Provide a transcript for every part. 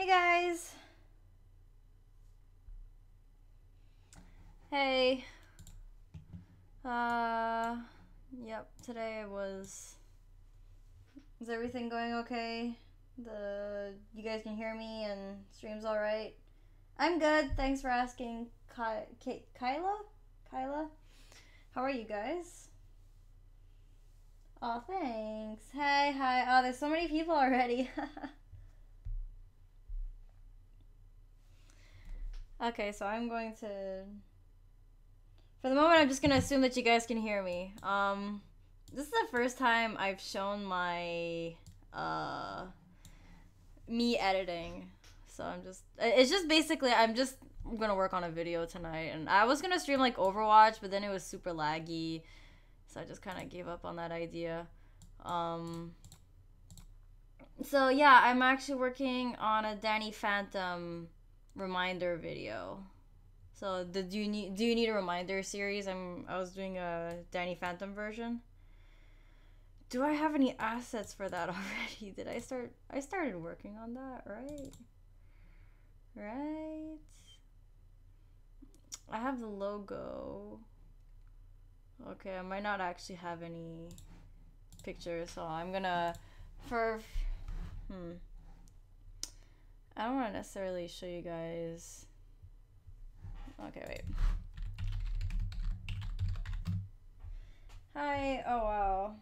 Hey guys! Hey. Yep, today was... Is everything going okay? You guys can hear me and stream's alright? I'm good, thanks for asking. Kyla? Kyla? How are you guys? Oh, thanks. Hey, hi. Oh, there's so many people already. Okay, so I'm going to... For the moment, I'm just gonna assume that you guys can hear me. This is the first time I've shown my, me editing. So it's just basically, I'm just gonna work on a video tonight. And I was gonna stream like Overwatch, but then it was super laggy. So I just kind of gave up on that idea. So yeah, I'm actually working on a Danny Phantom reminder video. So do you need a reminder series? I was doing a Danny Phantom version. Do I have any assets for that already? I started working on that, right? Right. I have the logo. Okay, I might not actually have any pictures, so I'm gonna I don't want to necessarily show you guys. Okay, wait. Hi. Oh, wow.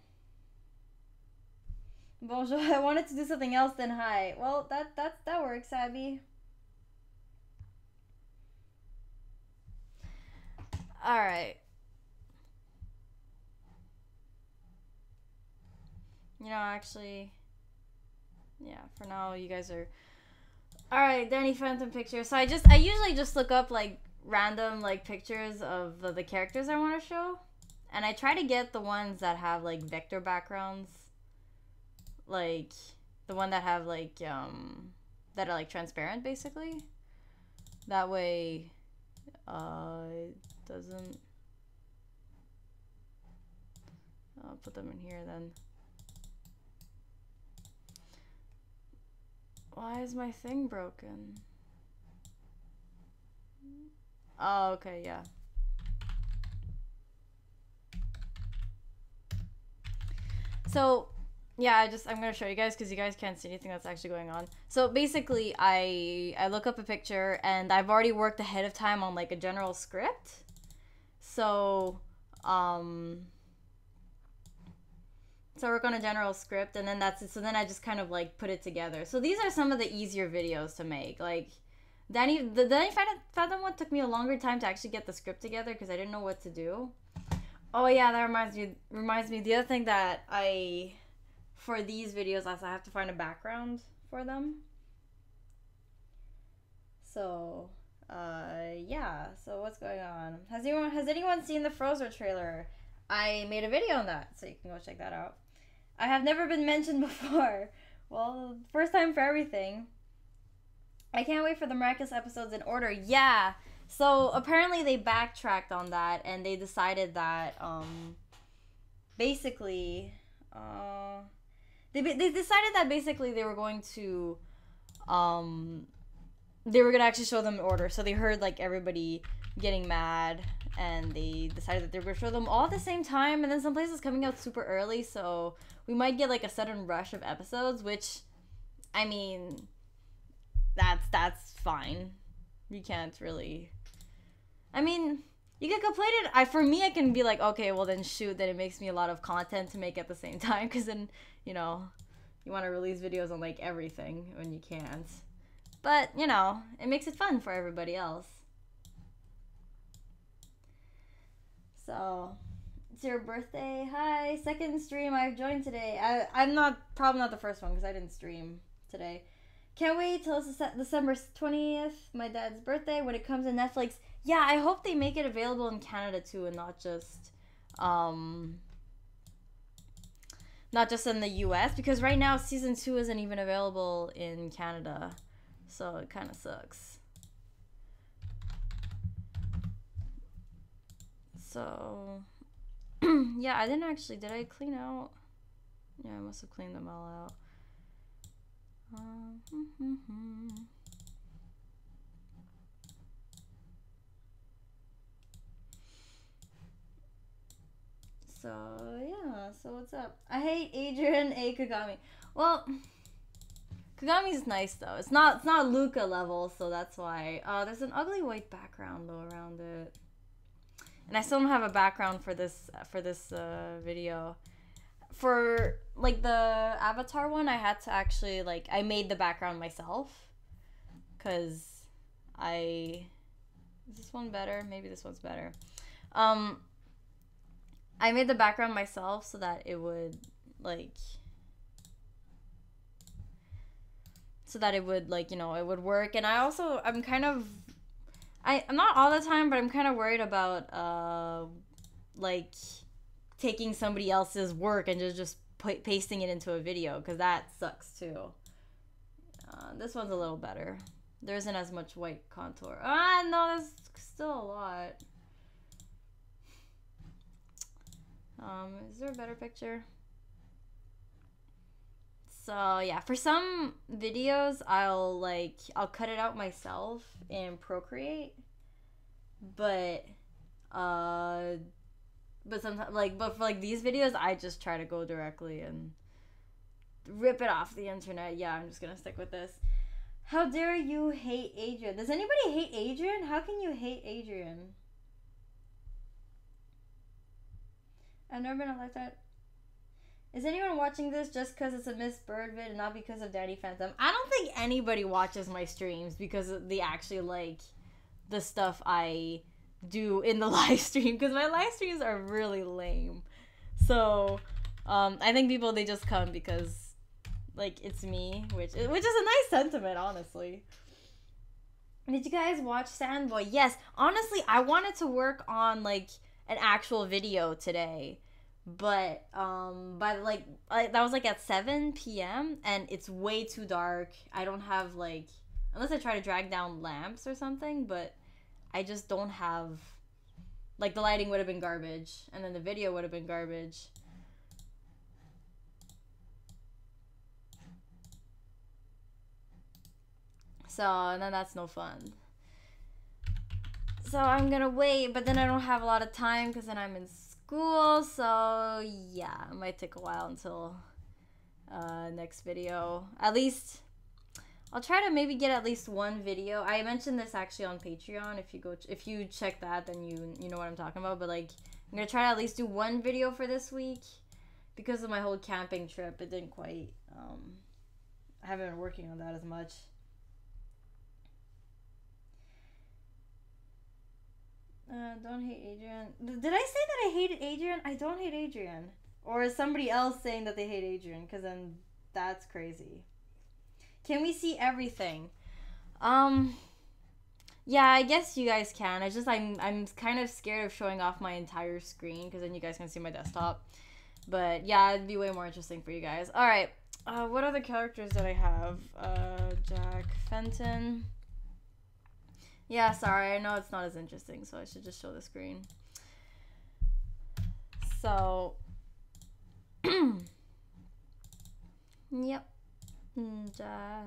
Bonjour. I wanted to do something else than hi. Well, that works, Abby. Alright. You know, actually... Yeah, for now, you guys are... Alright, Danny Phantom picture. So I usually just look up, like, random, like, pictures of the characters I want to show. And I try to get the ones that have, like, vector backgrounds. Like, the one that have, like, that are, like, transparent, basically. That way, it doesn't... I'll put them in here, then. Why is my thing broken? Oh, okay, yeah. So, yeah, I'm gonna show you guys because you guys can't see anything that's actually going on. So basically, I look up a picture and I've already worked ahead of time on like a general script. So, so I work on a general script and then that's it. So then I just kind of like put it together. So these are some of the easier videos to make. Like, the Danny Phantom one took me a longer time to actually get the script together because I didn't know what to do. Oh yeah, that reminds me. The other thing that for these videos, I have to find a background for them. So, yeah. So what's going on? Has anyone seen the Frozen trailer? I made a video on that, so you can go check that out. I have never been mentioned before. Well, first time for everything. I can't wait for the miraculous episodes in order. Yeah. So apparently they backtracked on that and they decided that basically they decided that basically they were going to actually show them in order. So they heard like everybody getting mad and they decided that they were going to show them all at the same time, and then some places coming out super early, so we might get like a sudden rush of episodes, which I mean that's fine. You can't really, I mean, you can complain it. For me, I can be like, okay, well then shoot, then it makes me a lot of content to make at the same time, because then, you know, you want to release videos on like everything when you can't. But, you know, it makes it fun for everybody else. So, it's your birthday. Hi, second stream I've joined today. I'm probably not the first one because I didn't stream today. Can't wait till it's December 20th, my dad's birthday, when it comes to Netflix. Yeah, I hope they make it available in Canada too, and not just in the US, because right now season 2 isn't even available in Canada, so it kind of sucks. So yeah, I didn't actually, did I clean out? Yeah, I must have cleaned them all out. So yeah, so what's up? I hate Adrian A Kagami. Well, Kagami's nice though. It's not Luca level, so that's why. There's an ugly white background though around it, and I still don't have a background for this video. For like the avatar one, I had to actually like I made the background myself, cause is this one better? Maybe this one's better. I made the background myself so that it would like you know, it would work. And I'm kind of I'm not all the time, but I'm kind of worried about like taking somebody else's work and just pasting it into a video, because that sucks too. This one's a little better. There isn't as much white contour. No, there's still a lot. Is there a better picture? So yeah, for some videos I'll cut it out myself in Procreate, but sometimes but for like these videos I just try to go directly and rip it off the internet. Yeah, I'm just gonna stick with this. How dare you hate Adrian? Does anybody hate Adrian? How can you hate Adrian? I've never been a lifetime. Is anyone watching this just because it's a Miss Bird vid and not because of Daddy Phantom? I don't think anybody watches my streams because they actually like the stuff I do in the live stream, because my live streams are really lame. So I think people, they just come because like it's me, which is a nice sentiment, honestly. Did you guys watch Sandboy? Yes. Honestly, I wanted to work on like an actual video today, but by that was like at 7 p.m. and it's way too dark. I don't have like, unless I try to drag down lamps or something, but I just don't have, like, the lighting would have been garbage and then the video would have been garbage. So, and then that's no fun. So I'm gonna wait, but then I don't have a lot of time because then I'm in school. So yeah, it might take a while until next video. At least I'll try to maybe get at least one video. I mentioned this actually on Patreon. If you check that, then you know what I'm talking about. But like, I'm gonna try to at least do one video for this week because of my whole camping trip. It didn't quite. I haven't been working on that as much. Don't hate Adrian. Did I say that I hated Adrian? I don't hate Adrian. Or is somebody else saying that they hate Adrian? Because then that's crazy. Can we see everything? Yeah, I guess you guys can. It's just I'm kind of scared of showing off my entire screen because then you guys can see my desktop. But yeah, it'd be way more interesting for you guys. All right. What other characters did I have? Jack Fenton. Yeah, sorry, I know it's not as interesting, so I should just show the screen. So, yep, Jack.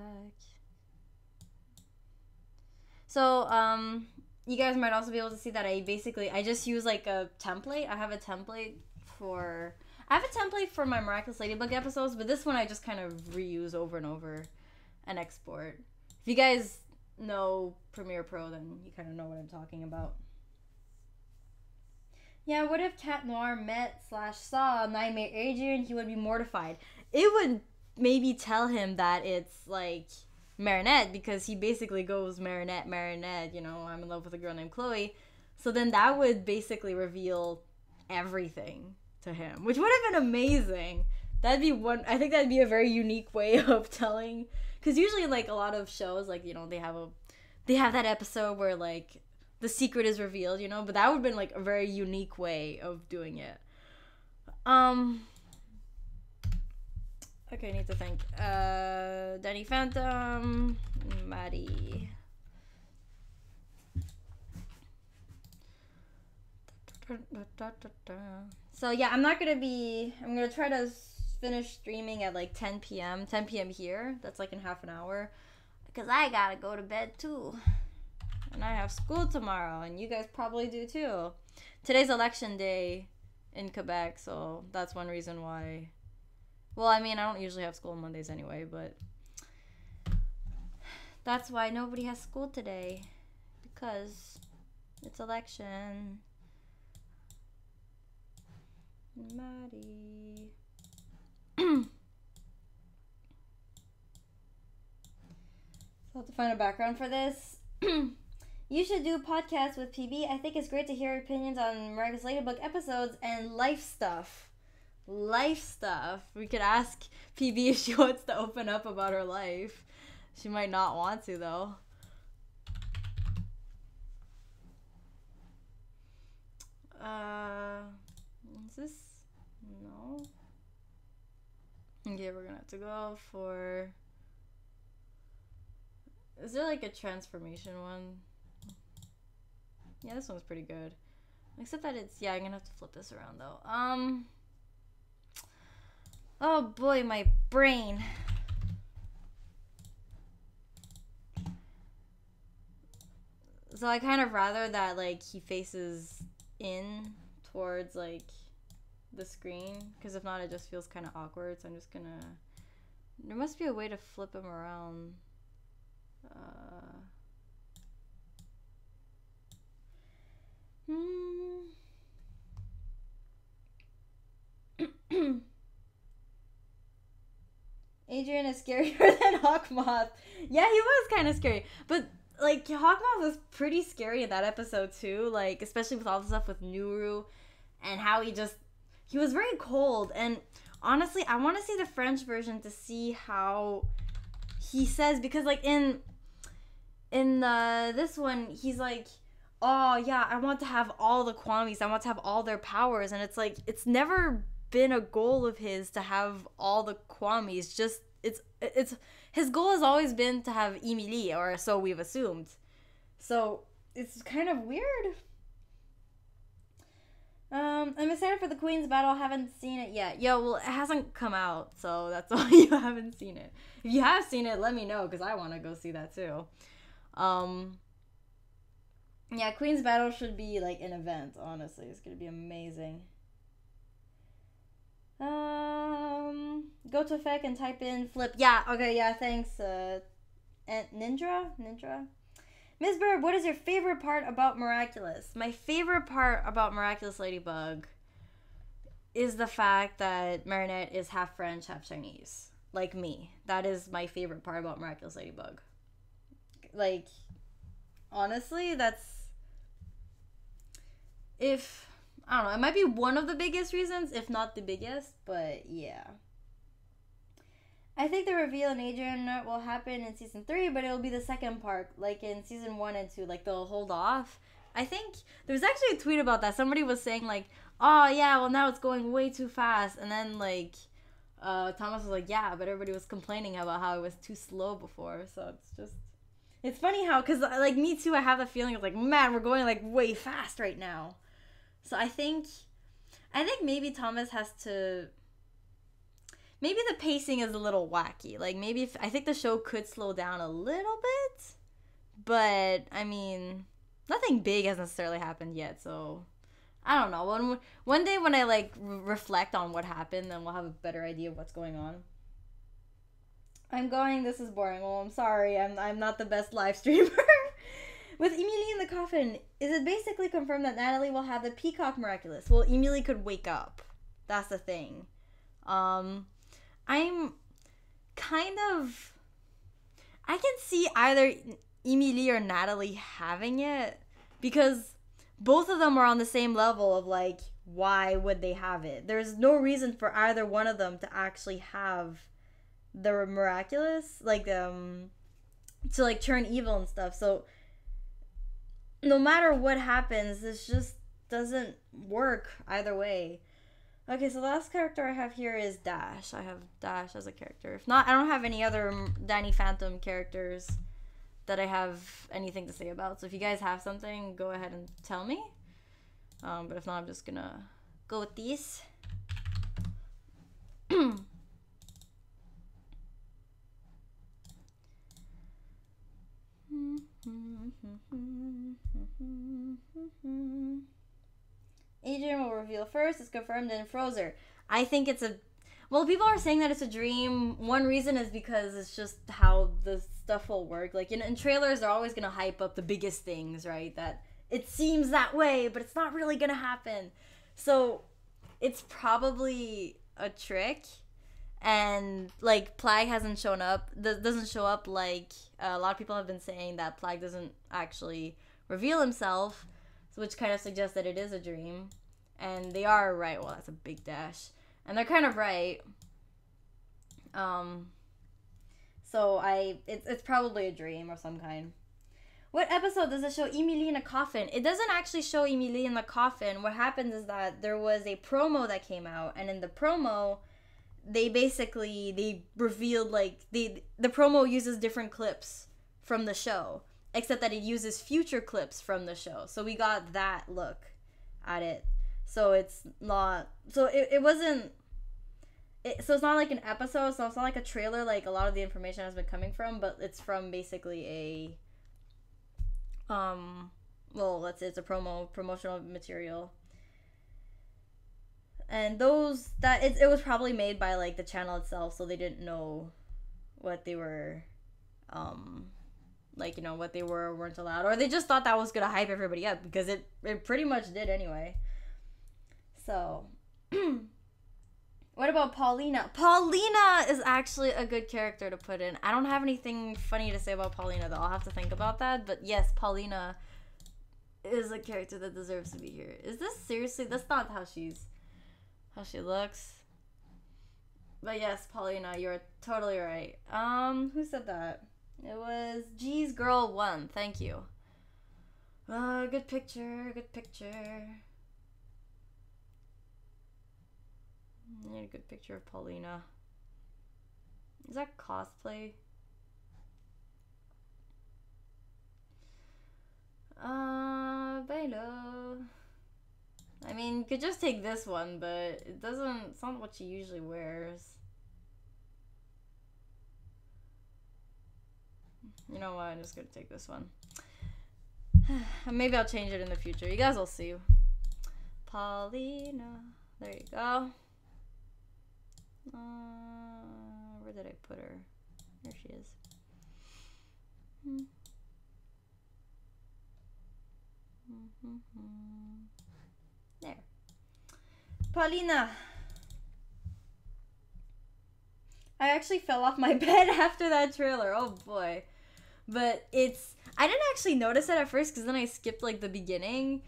So, you guys might also be able to see that I just use like a template. I have a template for my Miraculous Ladybug episodes, but this one I just kind of reuse over and over and export. If you guys know Premiere Pro, then you kind of know what I'm talking about. Yeah, what if Cat Noir met/saw Nightmare Adrian? He would be mortified. It would maybe tell him that it's like Marinette, because he basically goes Marinette, you know, I'm in love with a girl named Chloe. So then that would basically reveal everything to him, which would have been amazing. I think that'd be a very unique way of telling. Because usually, like, a lot of shows, like, you know, they have that episode where, like, the secret is revealed, you know? But that would have been, like, a very unique way of doing it. Okay, I need to think. Danny Phantom, Maddie. So, yeah, I'm gonna try to finish streaming at like 10 p.m. 10 p.m. here. That's like in half an hour. Because I gotta go to bed too. And I have school tomorrow. And you guys probably do too. Today's election day in Quebec. So that's one reason why. Well, I mean, I don't usually have school on Mondays anyway. But that's why nobody has school today. Because it's election. Maddie. So I'll have to find a background for this. You should do a podcast with PB. I think it's great to hear opinions on Miraculous Ladybug episodes and life stuff. Life stuff. We could ask PB if she wants to open up about her life. She might not want to, though. Is this? No. Okay, we're gonna have to go for... Is there like a transformation one? Yeah, this one's pretty good. Except that it's... Yeah, I'm gonna have to flip this around though. Oh boy, my brain. So I kind of rather that like he faces in towards like the screen, because if not it just feels kind of awkward. So I'm just gonna... There must be a way to flip him around. Adrian is scarier than Hawkmoth. Yeah, he was kind of scary, but like Hawkmoth was pretty scary in that episode too, like especially with all the stuff with Nuru and how he was very cold. And honestly, I want to see the French version to see how he says, because like in this one he's like, oh yeah, I want to have all the Kwamis, I want to have all their powers, and it's like it's never been a goal of his to have all the Kwamis. Just it's his goal has always been to have Emilie, or so we've assumed. So it's kind of weird. I'm excited for the Queen's battle. Haven't seen it yet. Yo, well, it hasn't come out, so that's why you haven't seen it. If you have seen it, let me know, because I want to go see that too. Yeah, Queen's battle should be like an event, honestly. It's gonna be amazing. Go to effect and type in flip. Yeah, okay, yeah, thanks. And Ninja? Ms. Bird, what is your favorite part about Miraculous? My favorite part about Miraculous Ladybug is the fact that Marinette is half French, half Chinese. Like me. That is my favorite part about Miraculous Ladybug. Like, honestly, that's... I don't know, it might be one of the biggest reasons, if not the biggest, but yeah. I think the reveal in Adrian will happen in season 3, but it'll be the second part, like in season 1 and 2, like they'll hold off. I think there was actually a tweet about that. Somebody was saying like, oh yeah, well now it's going way too fast, and then like Thomas was like, yeah, but everybody was complaining about how it was too slow before. So it's funny how, because like me too, I have the feeling of like, man, we're going like way fast right now. So I think maybe Thomas has to... Maybe the pacing is a little wacky. Like, maybe I think the show could slow down a little bit. But, I mean, nothing big has necessarily happened yet. So, I don't know. One day when I, like, reflect on what happened, then we'll have a better idea of what's going on. This is boring. Well, I'm sorry. I'm not the best live streamer. With Emilie in the coffin, is it basically confirmed that Natalie will have the Peacock Miraculous? Well, Emilie could wake up. That's the thing. I'm kind of... I can see either Emilie or Natalie having it, because both of them are on the same level of, like, why would they have it? There's no reason for either one of them to actually have the Miraculous, like, to, like, turn evil and stuff. So... no matter what happens, this just doesn't work either way. Okay, so the last character I have here is Dash. I have Dash as a character. If not, I don't have any other Danny Phantom characters that I have anything to say about. So if you guys have something, go ahead and tell me. But if not, I'm just gonna go with these. Adrian will reveal first. It's confirmed in Frozer. I think it's a... Well, people are saying that it's a dream. One reason is because it's just how the stuff will work. Like, in trailers, they're always going to hype up the biggest things, right? That it seems that way, but it's not really going to happen. So, it's probably a trick. And, like, Plague hasn't shown up. Doesn't show up like... a lot of people have been saying that Plague doesn't actually reveal himself. Which kind of suggests that it is a dream. And they are right. Well, that's a big dash. And they're kind of right. So it's probably a dream of some kind. What episode does it show Emilie in a coffin? It doesn't actually show Emilie in the coffin. What happens is that there was a promo that came out, and in the promo, they revealed, like, the promo uses different clips from the show, except that it uses future clips from the show. So we got that look at it. So it's not... So it wasn't... So it's not like an episode, so it's not like a trailer like a lot of the information has been coming from, but it's from basically a... Well, let's say it's a promotional material. And those... It was probably made by, like, the channel itself, so they didn't know what they were... like, you know, what they were or weren't allowed. Or they just thought that was gonna hype everybody up, because it pretty much did anyway. So, what about Paulina? Paulina is actually a good character to put in. I don't have anything funny to say about Paulina, though. I'll have to think about that. But yes, Paulina is a character that deserves to be here. Is this seriously? That's not how she looks. But yes, Paulina, you're totally right. Who said that? It was G's Girl 1. Thank you. Good picture. Good picture. I need a good picture of Paulina. Is that cosplay? Bello. I mean, you could just take this one, but it's not what she usually wears. You know what? I'm just gonna take this one. Maybe I'll change it in the future. You guys will see. Paulina. There you go. Where did I put her? There she is. There. Paulina. I actually fell off my bed after that trailer. Oh boy. But I didn't actually notice it at first because then I skipped like the beginning.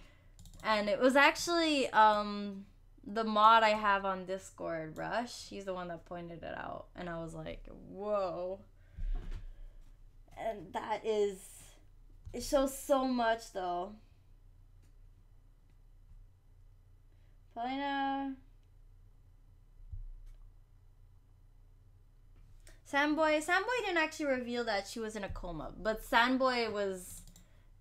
And it was actually the mod I have on Discord, Rush. He's the one that pointed it out. And I was like, whoa. And it shows so much though. Paulina. Sandboy didn't actually reveal that she was in a coma, but Sandboy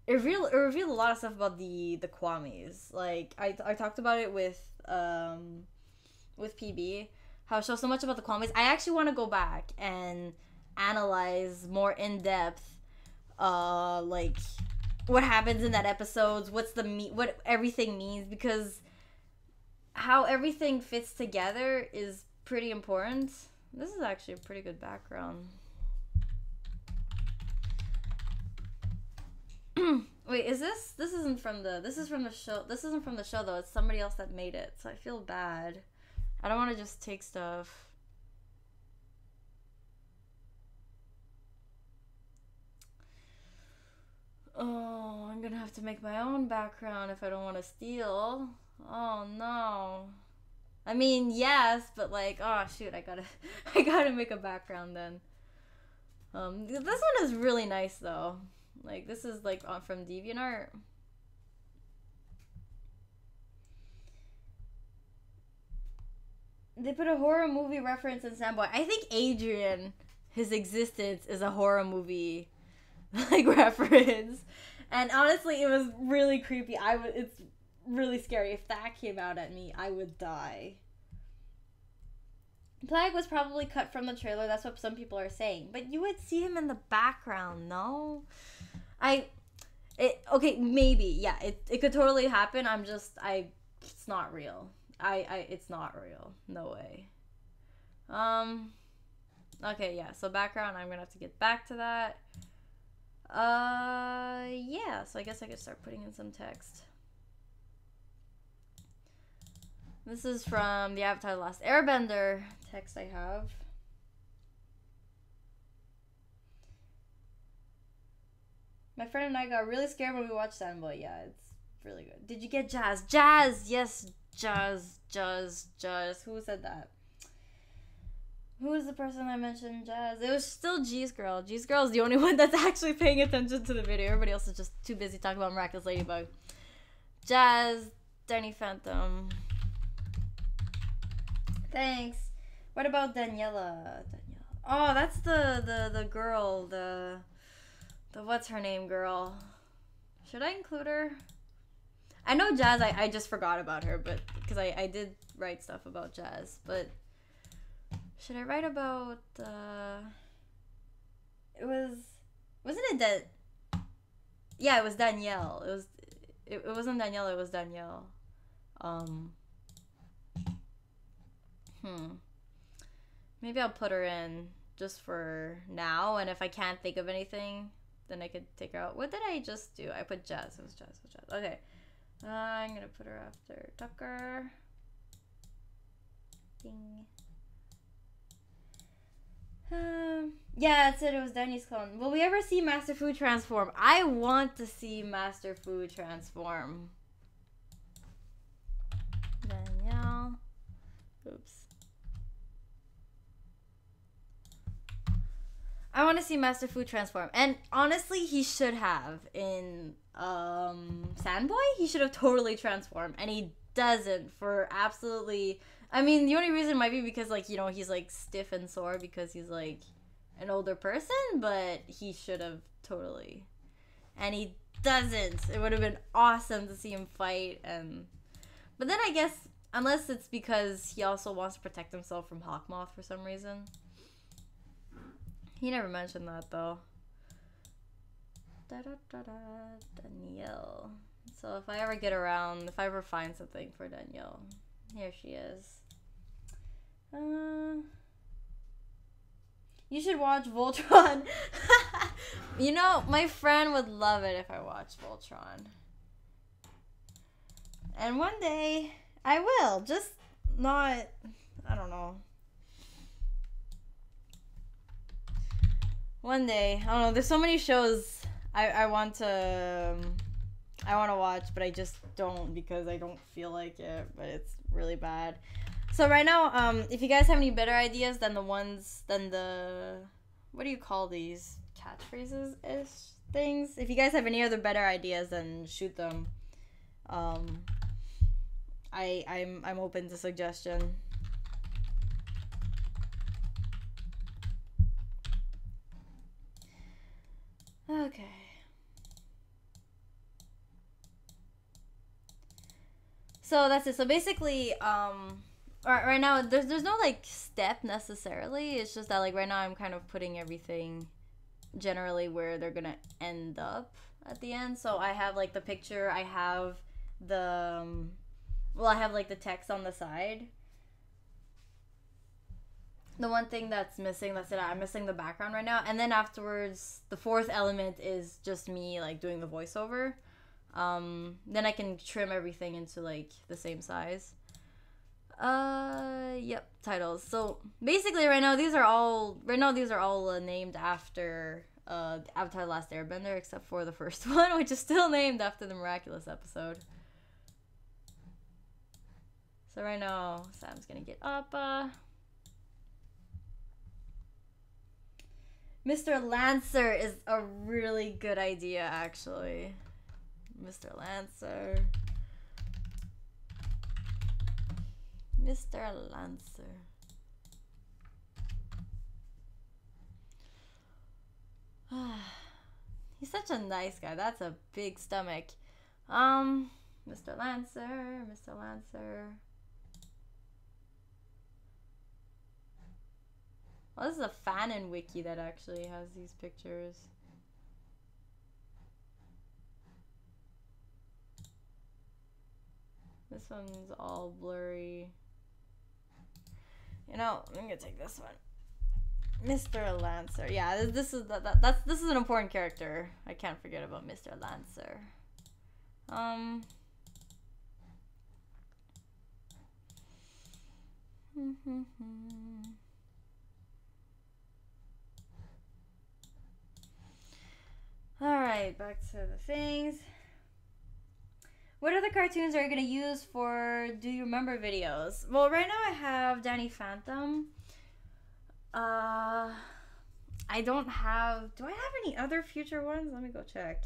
it revealed a lot of stuff about the Kwamis. Like I talked about it with PB, how it shows so much about the Kwamis. I actually want to go back and analyze more in depth, like what happens in that episode, what everything means, because how everything fits together is pretty important. This is actually a pretty good background. Wait, is this isn't from the show. This isn't from the show though. It's somebody else that made it. So I feel bad. I don't want to just take stuff. Oh, I'm gonna have to make my own background if I don't want to steal. Oh no. I mean, yes, but like, oh shoot, I gotta make a background then. This one is really nice though. Like, this is like from DeviantArt. They put a horror movie reference in Sandboy. I think Adrian, his existence is a horror movie like reference. And honestly, it was really creepy. It's really scary. If that came out at me, I would die. Plague was probably cut from the trailer. That's what some people are saying. But you would see him in the background, no? Okay, maybe, yeah, it could totally happen. It's not real. It's not real. No way. Okay, yeah. So background, I'm gonna have to get back to that. Yeah. So I guess I could start putting in some text. This is from the Avatar: The Last Airbender text I have. My friend and I got really scared when we watched Sandboy. Yeah, it's really good. Did you get Jazz? Jazz! Yes, Jazz. Who said that? Who was the person I mentioned, Jazz? It was still G's Girl. G's Girl is the only one that's actually paying attention to the video. Everybody else is just too busy talking about Miraculous Ladybug. Jazz, Danny Phantom. Thanks. What about Daniela? Oh, that's the girl, the what's her name girl. Should I include her? I know Jazz, I just forgot about her, but because I did write stuff about Jazz, but should I write about wasn't it that, yeah, it was Danielle. It wasn't Danielle, it was Danielle. Maybe I'll put her in just for now, and if I can't think of anything, then I could take her out. What did I just do? I put Jazz. It was Jazz. Okay. I'm gonna put her after Tucker. Ding. Yeah, that's it. It was Danny's clone. Will we ever see Master Fu transform? I want to see Master Fu transform. Danielle. Oops. I want to see Master Fu transform. And honestly, he should have. In Sandboy, he should have totally transformed. And he doesn't for absolutely... I mean, the only reason might be because, like, you know, he's, like, stiff and sore because he's, like, an older person. But he should have totally. And he doesn't. It would have been awesome to see him fight. But then I guess, unless it's because he also wants to protect himself from Hawkmoth for some reason. He never mentioned that, though. Danielle. So if I ever get around, if I ever find something for Danielle, here she is. You should watch Voltron. You know, my friend would love it if I watched Voltron. And one day, I will. Just not, I don't know. One day, I don't know. There's so many shows I want to watch, but I just don't because I don't feel like it. But it's really bad. So right now, if you guys have any better ideas than the what do you call these catchphrases ish things? If you guys have any other better ideas, then shoot them. I'm open to suggestion. Okay. So that's it. So basically, right now there's no like step necessarily. It's just that like right now I'm kind of putting everything generally where they're gonna end up at the end. So I have like the picture. I have the I have like the text on the side. The one thing that's missing, that's it. I'm missing the background right now. And then afterwards, the fourth element is just me like doing the voiceover. Then I can trim everything into like the same size. Yep, titles. So basically right now these are all named after Avatar: The Last Airbender, except for the first one, which is still named after the Miraculous episode. So right now Sam's gonna get Appa. Mr. Lancer is a really good idea, actually. Mr. Lancer. Mr. Lancer. He's such a nice guy. That's a big stomach. Mr. Lancer. Mr. Lancer. Well, this is a fanon wiki that actually has these pictures. This one's all blurry. You know, I'm gonna take this one. Mr. Lancer. Yeah, this is this is an important character. I can't forget about Mr. Lancer. Alright, back to the things. What other cartoons are you gonna use for Do You Remember videos? Well, right now I have Danny Phantom. I don't have... Do I have any other future ones? Let me go check.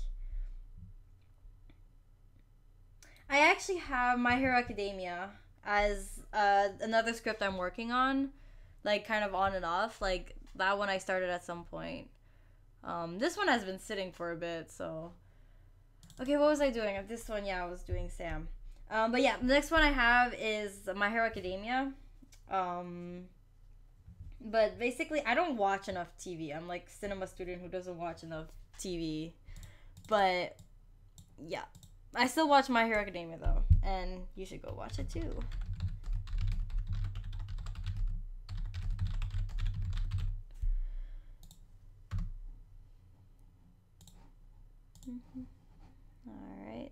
I actually have My Hero Academia as another script I'm working on. Like, kind of on and off. Like, that one I started at some point. This one has been sitting for a bit, so... Okay, what was I doing? This one, yeah, I was doing Sam. But yeah, the next one I have is My Hero Academia. But basically, I don't watch enough TV. I'm like cinema student who doesn't watch enough TV. But yeah, I still watch My Hero Academia though, and you should go watch it too. All right.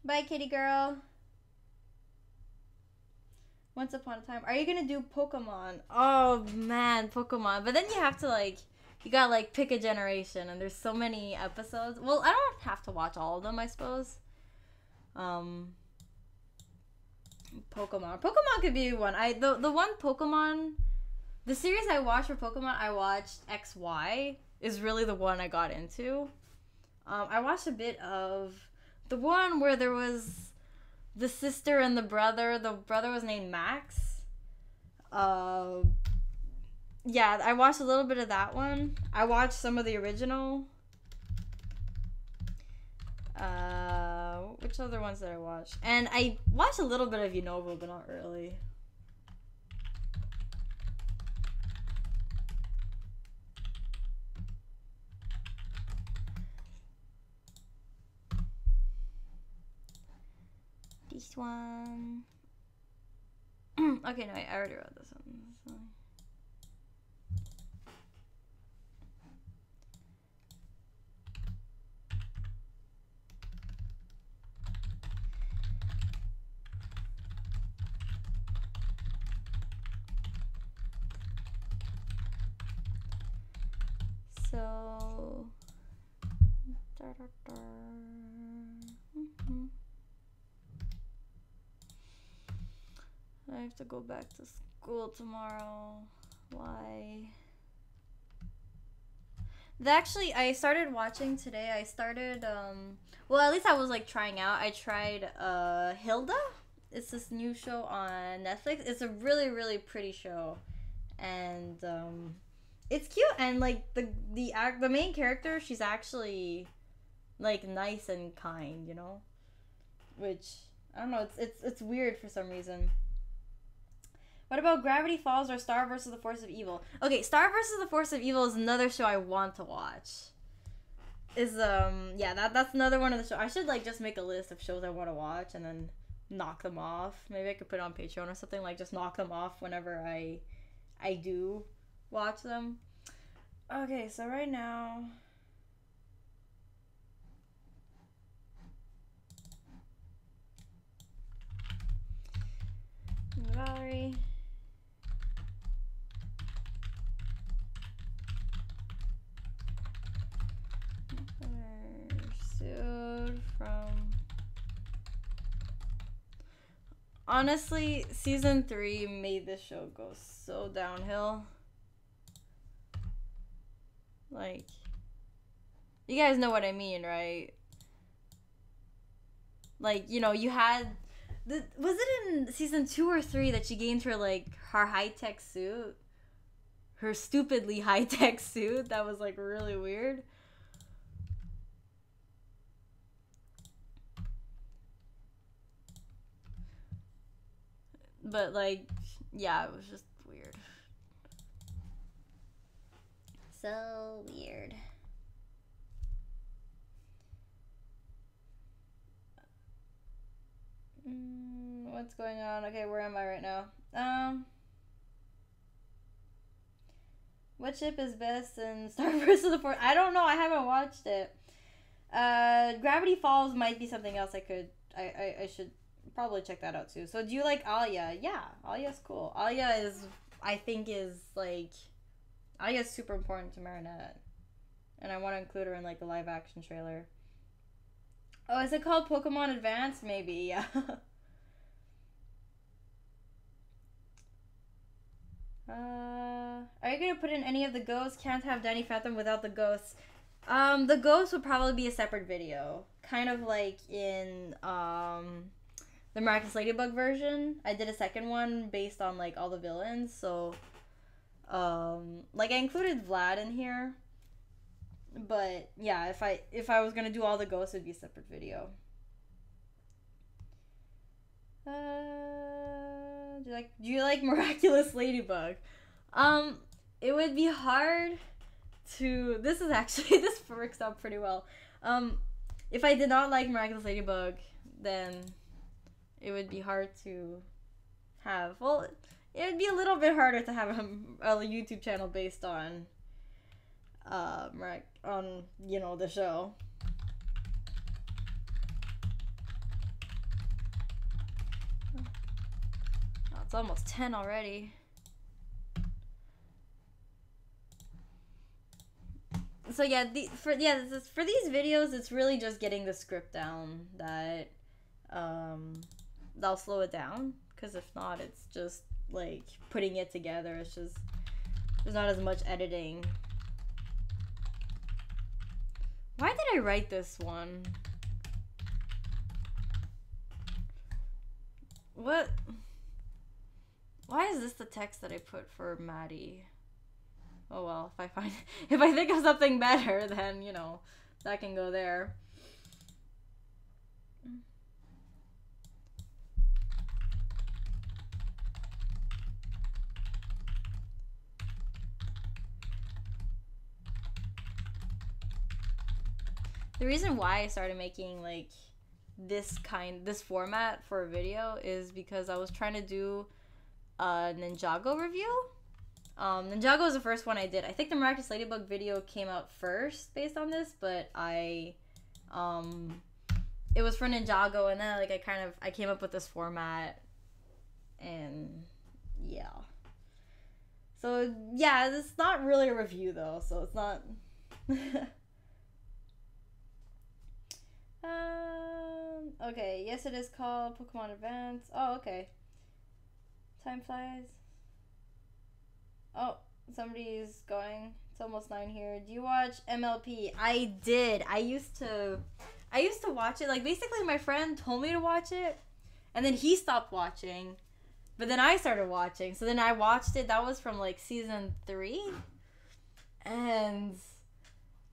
Bye, kitty girl. Once upon a time. Are you gonna do Pokemon? Oh man, Pokemon. But then you have to like, you gotta like pick a generation, and there's so many episodes. Well, I don't have to watch all of them, I suppose. Pokemon. Pokemon could be one. The one Pokemon, the series I watched for Pokemon, I watched XY is really the one I got into. I watched a bit of the one where there was the sister and the brother. The brother was named Max. Yeah, I watched a little bit of that one. I watched some of the original. Which other ones did I watch? And I watched a little bit of Unova, but not really. This one. Okay, no, I already wrote this one. So. I have to go back to school tomorrow. Why? Actually, I started watching today. I started, well, at least I was like trying out. I tried, Hilda. It's this new show on Netflix. It's a really, really pretty show. And, it's cute. And, like, the main character, she's actually, like, nice and kind, you know? Which, I don't know, it's weird for some reason. What about Gravity Falls or Star vs. the Force of Evil? Okay, Star vs. the Force of Evil is another show I want to watch. Yeah, that's another one of the shows. I should, like, just make a list of shows I want to watch and then knock them off. Maybe I could put it on Patreon or something, like, just knock them off whenever I do watch them. Okay, so right now... Valerie... From honestly, season 3 made this show go so downhill. Like, you guys know what I mean, right? Like, you know, you had was it in season 2 or 3 that she gained her like her high-tech suit? Her stupidly high-tech suit that was like really weird. But, like, yeah, it was just weird. so weird. What's going on? Okay, where am I right now? What ship is best in Star vs. the Force? I don't know. I haven't watched it. Gravity Falls might be something else I should probably check that out too. So do you like Alia? Yeah, Alia's cool. Alia is, I think Alia's super important to Marinette. And I want to include her in like the live action trailer. Oh, is it called Pokemon Advance? Maybe, yeah. Are you gonna put in any of the ghosts? Can't have Danny Phantom without the ghosts. The ghosts would probably be a separate video. Kind of like in, the Miraculous Ladybug version. I did a second one based on, like, all the villains, so, like, I included Vlad in here. But, yeah, if I was gonna do all the ghosts, it would be a separate video. Do you like Miraculous Ladybug? It would be hard to... This works out pretty well. If I did not like Miraculous Ladybug, then it would be hard to have... Well, it would be a little bit harder to have a YouTube channel based on... you know, the show. Oh, it's almost 10 already. So yeah, for these videos, it's really just getting the script down that that'll slow it down, because if not, it's just like putting it together. It's just there's not as much editing. Why did I write this one? What? Why is this the text that I put for Maddie? Oh well, if I think of something better, then, you know, that can go there. The reason why I started making, like, this format for a video is because I was trying to do a Ninjago review. Ninjago was the first one I did. I think the Miraculous Ladybug video came out first based on this, but it was for Ninjago, and then, like, I came up with this format, and yeah. So, yeah, it's not really a review, though, so it's not... Okay, yes, it is called Pokemon Advance. Oh, okay. Time flies. Oh, somebody's going. It's almost 9 here. Do you watch MLP? I did. I used to watch it. Like, basically, my friend told me to watch it, and then he stopped watching, but then I started watching. So then I watched it. That was from, like, season 3, and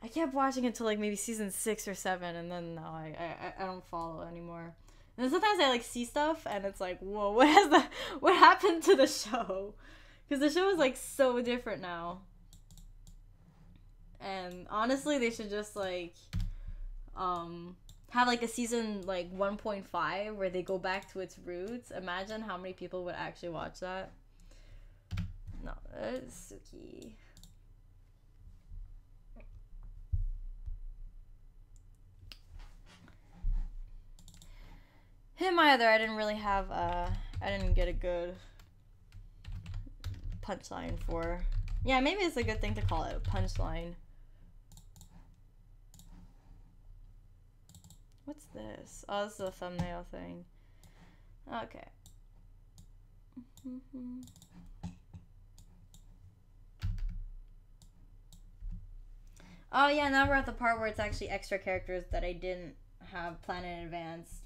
I kept watching until, like, maybe season 6 or 7, and then no, I don't follow anymore. And then sometimes I, like, see stuff, and it's like, whoa, what happened to the show? Because the show is, like, so different now. And honestly, they should just, like, have, like, a season, like, 1.5 where they go back to its roots. Imagine how many people would actually watch that. No, that is Suki. Him either. I didn't really have, I didn't get a good punchline for. Yeah, maybe it's a good thing to call it a punchline. What's this? Oh, this is a thumbnail thing. Okay. Oh yeah, now we're at the part where it's actually extra characters that I didn't have planned in advance.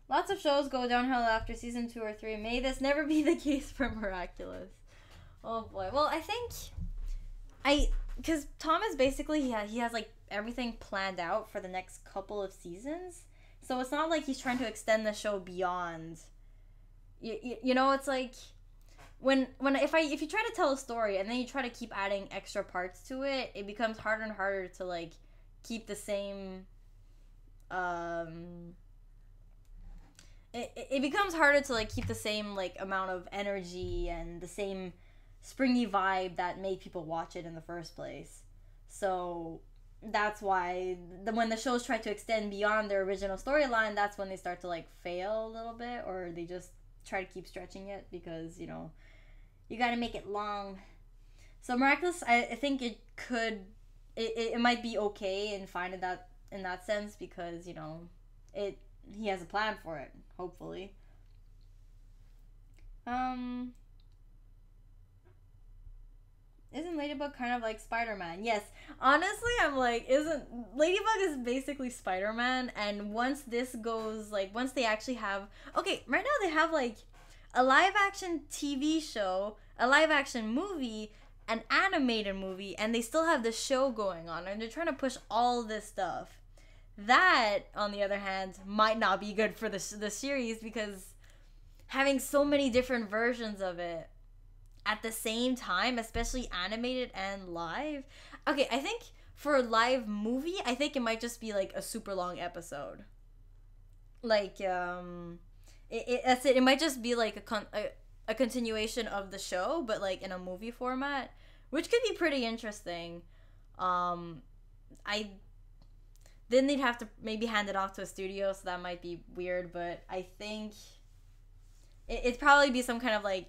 Lots of shows go downhill after season 2 or 3. May this never be the case for Miraculous. Oh boy. Well, I think because Thomas basically he has like everything planned out for the next couple of seasons, so it's not like he's trying to extend the show beyond. You know, it's like if you try to tell a story and then you try to keep adding extra parts to it, it becomes harder and harder to like keep the same it becomes harder to like keep the same like amount of energy and the same springy vibe that made people watch it in the first place. So that's why when the shows try to extend beyond their original storyline, that's when they start to like fail a little bit, or they just try to keep stretching it because, you know, you got to make it long. So Miraculous, I think it might be okay and fine in that sense, because, you know, he has a plan for it, hopefully. Isn't Ladybug kind of like Spider-Man? Yes. Honestly, I'm like, Ladybug is basically Spider-Man, and once this goes, like, once they actually have... Okay, right now they have, like, a live-action TV show, a live-action movie, an animated movie, and they still have the show going on, and they're trying to push all this stuff. That, on the other hand, might not be good for the series, because having so many different versions of it at the same time, especially animated and live. Okay, I think for a live movie, I think it might just be like a super long episode. Like, that's it. It might just be like a continuation of the show, but like in a movie format, which could be pretty interesting. Then they'd have to maybe hand it off to a studio, so that might be weird. But I think it'd probably be some kind of like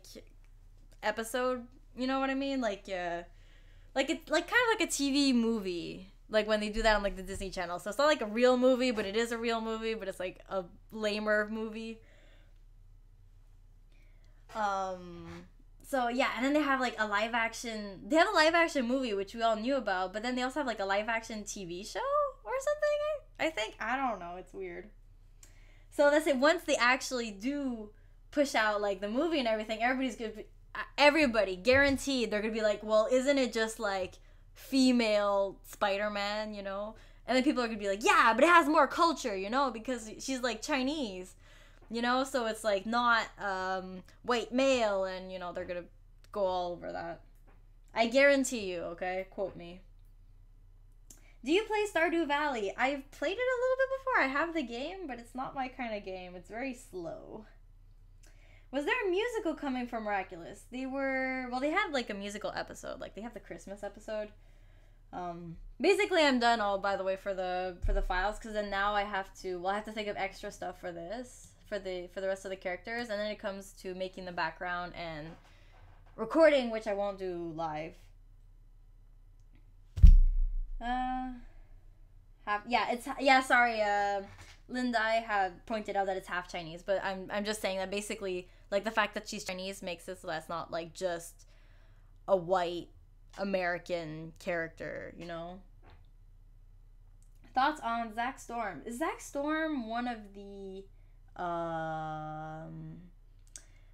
episode, you know what I mean? Like it's like kind of like a TV movie, like when they do that on like the Disney Channel. So it's not like a real movie, but it is a real movie, but it's like a lamer movie. So yeah, and then they have like a live action movie, which we all knew about, but then they also have like a live action TV show or something. I think, I don't know, it's weird. So that's it. Once they actually do push out like the movie and everything, everybody guaranteed they're gonna be like, well, isn't it just like female Spider-Man, you know? And then people are gonna be like, yeah, but it has more culture, you know, because she's like Chinese, you know, so it's like not white male, and you know, they're gonna go all over that. I guarantee you, okay? Quote me. Do you play Stardew Valley? I've played it a little bit before. I have the game, but it's not my kind of game. It's very slow. Was there a musical coming from Miraculous? They had like a musical episode. Like they have the Christmas episode. Basically I'm done all, by the way, for the files, because then now I have to think of extra stuff for this, for the rest of the characters, and then it comes to making the background and recording, which I won't do live. Sorry, Linda had pointed out that it's half Chinese, but I'm just saying that basically, like, the fact that she's Chinese makes it so that's not like just a white American character, you know? Thoughts on Zach Storm? Is Zach Storm one of the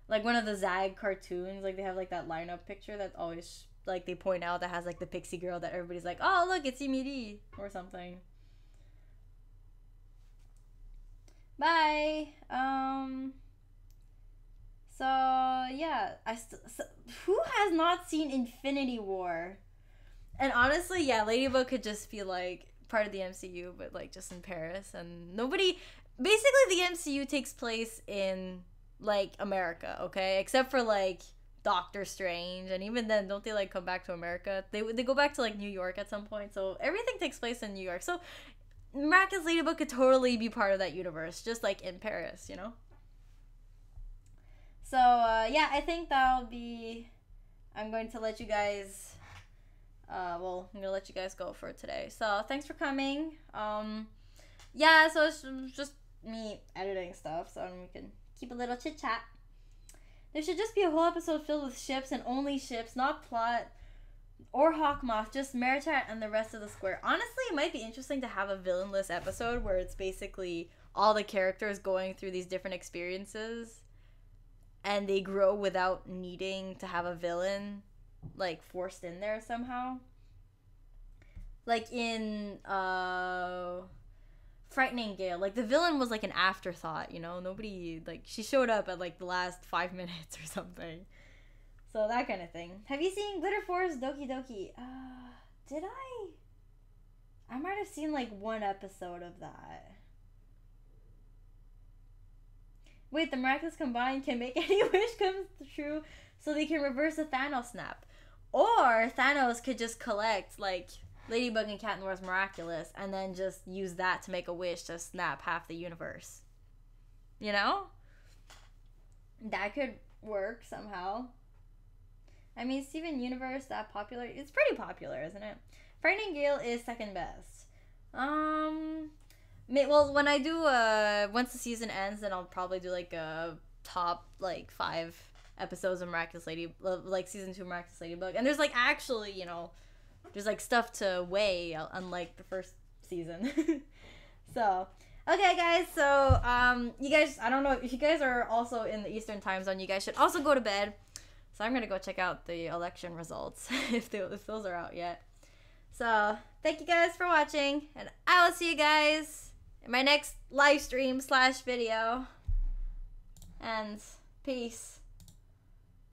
like one of the Zag cartoons? Like they have like that lineup picture that always like they point out that has like the pixie girl that everybody's like, oh look, it's Emily or something. Bye. So yeah, who has not seen Infinity War? And honestly, yeah, Ladybug could just be like part of the MCU, but like just in Paris, and nobody. Basically, the MCU takes place in like America, okay, except for like Doctor Strange, and even then, don't they like come back to America? They go back to like New York at some point, so everything takes place in New York. So Miraculous Ladybug could totally be part of that universe, just like in Paris, you know? So, yeah, I think that'll be... I'm going to let you guys... I'm going to let you guys go for today. So, thanks for coming. Yeah, so it's just me editing stuff, so we can keep a little chit-chat. There should just be a whole episode filled with ships, and only ships, not plot or Hawkmoth, just Maritat and the rest of the square. Honestly, it might be interesting to have a villainless episode where it's basically all the characters going through these different experiences and they grow without needing to have a villain like forced in there somehow. Like in Frightening Gale, like the villain was like an afterthought, you know? Nobody, like, she showed up at like the last 5 minutes or something. So that kind of thing. Have you seen Glitter Force Doki Doki? Did I? I might have seen like one episode of that. Wait, the miraculous combined can make any wish come true, so they can reverse a Thanos snap. Or Thanos could just collect like Ladybug and Cat Noir's miraculous and then just use that to make a wish to snap half the universe. You know? That could work somehow. I mean, Steven Universe, that popular? It's pretty popular, isn't it? Frightening Gale is second best. Well, when I do, once the season ends, then I'll probably do, like, a top, like, 5 episodes of Miraculous Lady, like, season 2 Miraculous Ladybug. And there's, like, actually, you know, there's, like, stuff to weigh, unlike the first season. So, okay, guys, so, you guys, I don't know, if you guys are also in the Eastern time zone, you guys should also go to bed. So I'm going to go check out the election results, if those are out yet. So, thank you guys for watching, and I will see you guys in my next live stream / video. And peace.